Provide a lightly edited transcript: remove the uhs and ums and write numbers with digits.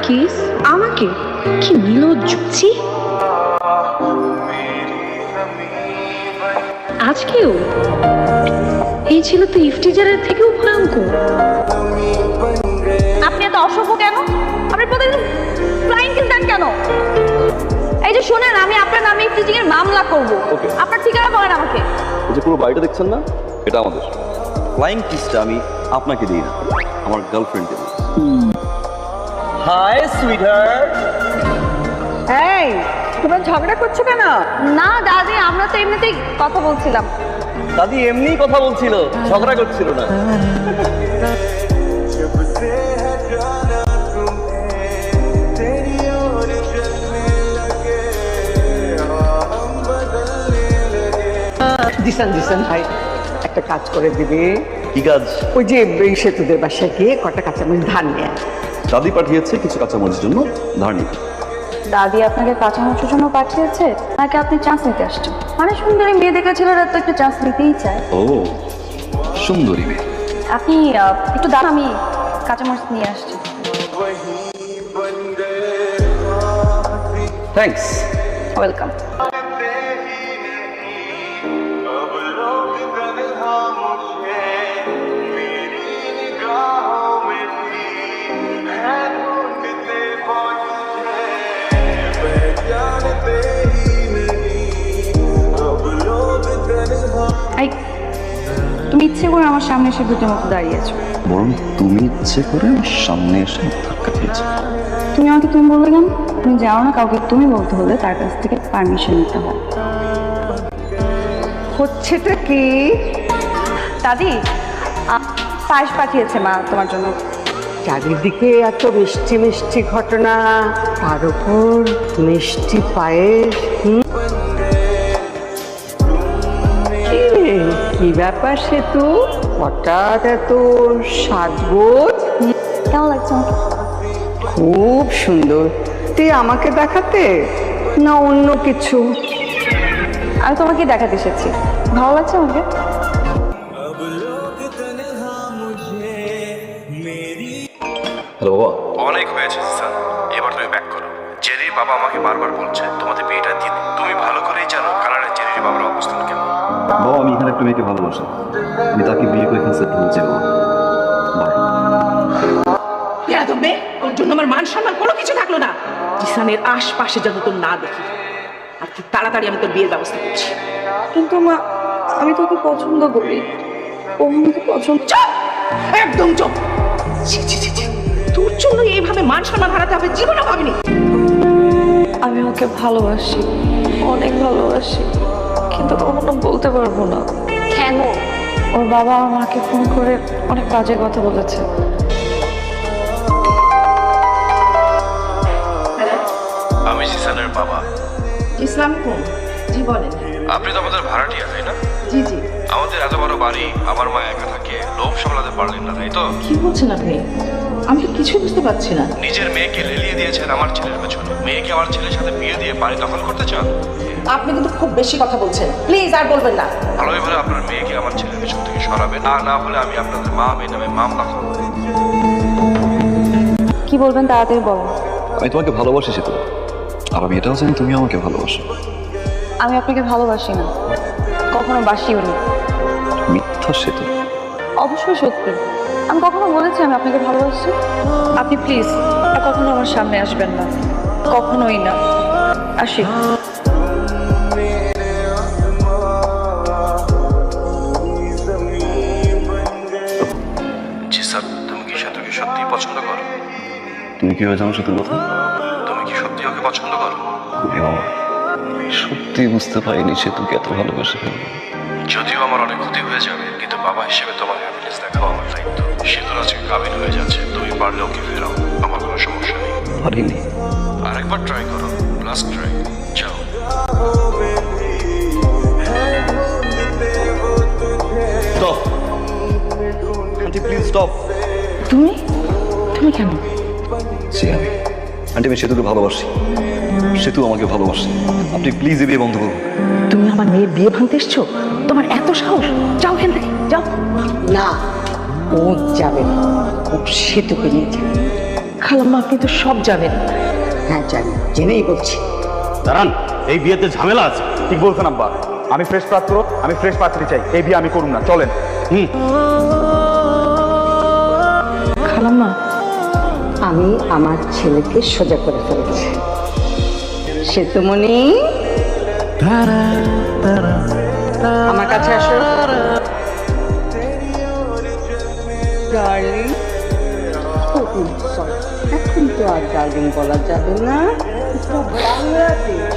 Kiss আমাকে? কি নির্লজ্জ ছি। আজকেও এই ছিল তো ইফতিজারের থেকেও ভয়ঙ্কর। আপনি এত অসভ্য কেন? আপনি প্রতিদিন ফ্লাইং কিস দেন কেন? এই যে শোনেন, আমি আপনার নামে ইফটিজিং এর মামলা করব। আপনার ঠিকানা বলেন আমাকে। এই যে পুরো বাড়িটা দেখছেন না, এটা আমাদের। ফ্লাইং কিসটা আমি আপনাকে দিই না, আমার গার্লফ্রেন্ডকে দিই। Hi sweetheart. এই তোমরা ঝগড়া করছো কেন? না দাদি, আমরা তো এমনিতেই কথা বলছিলাম। দাদি এমনি কথা বলছিল, ঝগড়া করছিল না। দিশান দিশান ভাই একটা কাজ করে দিবি। কি কাজ? ওই যে এই সেতুদের বাসায় গিয়ে কটা কাঁচামরিচ ধান নিয়ে আয়। দাদি পাঠিয়েছে কিছু কাঁচামরিচের জন্য ধার নিতে। দাদি আপনাকে কাঁচামরিচের জন্য পাঠিয়েছে নাকি আপনি চান্স নিতে আসছেন? মানে সুন্দরী মেয়ে দেখে ছেলেরা তো একটু চান্স নিতেই চায়। ও সুন্দরী মেয়ে। আপনি একটু দাঁড়ান, আমি কাঁচামরিচ নিয়ে আসছি। থ্যাঙ্কস। ওয়েলকাম। তুমি ইচ্ছে করে আমার সামনে এসে দুটোর মতো দাঁড়িয়েছো। বরং তুমি ইচ্ছে করে আমার সামনে এসে ধাক্কা দিয়েছো। তুমি আমাকে তুমি বললে কেন? তুমি যাও না, কাউকে তুমি বলতে হলে তার কাছ থেকে পারমিশন নিতে হয়। হচ্ছেটা কি? দাদি পায়েস পাঠিয়েছে মা তোমার জন্য। চারিদিকে এত মিষ্টি মিষ্টি ঘটনা, তার উপর মিষ্টি পায়েস। কি ব্যাপার সেতু, হঠাৎ এত সাজগোজ? কেমন লাগছে আমাকে? খুব সুন্দর। তুই আমাকে দেখাতে না অন্য কিছু? আমি তোমাকে দেখাতে এসেছি। ভালো লাগছে আমাকে? হ্যালো বাবা। অনেক হয়েছে স্যার, এবার তুমি ব্যাক করো। জেরির বাবা আমাকে বারবার বলছে তোমাদের বিয়েটা দিতে। তুমি ভালো করেই জানো কানাডার জেরির বাবার অবস্থান কেমন। বাবা আমি এখানে একটা মেয়েকে ভালোবাসি, আমি তাকে বিয়ে করে এখানে সেট হয়েছি বাবা। বাই। বেয়াদব মেয়ে, ওর জন্য আমার মান সম্মান কোনো কিছু থাকলো না। জিসানের আশপাশে যত তোর না দেখি, আর খুব তাড়াতাড়ি আমি তোর বিয়ের ব্যবস্থা করছি। কিন্তু মা, আমি তোকে পছন্দ করি। ও আমাকে পছন্দ। চুপ, একদম চুপ। ছি, ছি, ছি, ছি। তোর জন্য এইভাবে মান সম্মান হারাতে হবে জীবনে ভাবিনি। আমি ওকে ভালোবাসি, অনেক ভালোবাসি, কিন্তু কখনো বলতে পারবো না। কেন? ওর বাবা আমার মাকে ফোন করে অনেক বাজে কথা বলেছে। আমি জিসানের বাবা। ইসলাম কোন? জি বলেন। আপনি তো আমাদের ভাড়াটিয়া, তাই না? জি জি। আমাদের এত বড় বাড়ি, আমার মা একা থাকে, লোভ সামলাতে পারলেন না, তাই তো? কি বলছেন আপনি? আমি তো কিছুই বুঝতে পারছি না। নিজের মেয়েকে লেলিয়ে দিয়েছেন আমার ছেলের পেছনে। মেয়েকে আমার ছেলের সাথে বিয়ে দিয়ে বাড়ি দখল করতে চান? আপনি কিন্তু খুব বেশি কথা বলছেন, প্লিজ আর বলবেন না। ভালোই ভালো আপনার মেয়েকে আমার ছেলের পেছন থেকে সরাবেন, আর না হলে আমি আপনাদের মা মেয়ে নামে মামলা করবো। কি বলবেন তাড়াতাড়ি বলো। আমি তোমাকে ভালোবাসি সেতু, আর আমি এটাও জানি তুমি আমাকে ভালোবাসো। আমি আপনাকে ভালোবাসি না, কখনো বাসিও নি। মিথ্যা সেতু। অবশ্যই সত্যি। আমি কখনো বলেছি আমি আপনাকে ভালোবাসি? আপনি প্লিজ আর কখনো আমার সামনে আসবেন না, কখনোই না। আসি। জি স্যার, তুমি কি সেতুকে সত্যিই পছন্দ করো? তুমি কিভাবে জানো সেতুর কথা? তুমি কি সত্যি ওকে পছন্দ করো? এ বাবা, সত্যি বুঝতে পারিনি সেতুকে এত ভালোবাসে ফেলবো। যদিও আমার অনেক ক্ষতি হয়ে যাবে, কিন্তু বাবা হিসেবে তোমার হ্যাপিনেস দেখাও আমার দায়িত্ব। সেতুর আজকে কাবিন হয়ে যাচ্ছে, তুমি পারলে ওকে ফেরাও, আমার কোনো সমস্যা নেই। পারিনি। আরেকবার ট্রাই করো, লাস্ট ট্রাই। যাও। Stop aunty, please stop. তুমি তুমি কেন? জি আমি আন্টি, আমি সেতুকে ভালোবাসি, সেতু আমাকে ভালোবাসে। আপনি প্লিজ এ বিয়ে বন্ধ করুন। তুমি আমার মেয়ের বিয়ে ভাঙতে এসছো? তোমার এত সাহস? যাও এখান থেকে, যাও। না, ও যাবে না, ও সেতুকে নিয়ে যাবে। খালাম্মা আপনি তো সব জানেন। হ্যাঁ জানি, জেনেই বলছি। দাঁড়ান, এই বিয়েতে ঝামেলা আছে। ঠিক বলছেন আব্বা, আমি ফ্রেশ পাত্র, আমি ফ্রেশ পাত্রী চাই। এই বিয়ে আমি করুম না, চলেন। খালাম্মা আমি আমার ছেলেকে সোজা করে ফেলেছি। সেতুমণি, আমার কাছে আসো। ডার্লিং, এখন তো আর ডার্লিং বলা যাবে না, এটা বাংলাদেশ।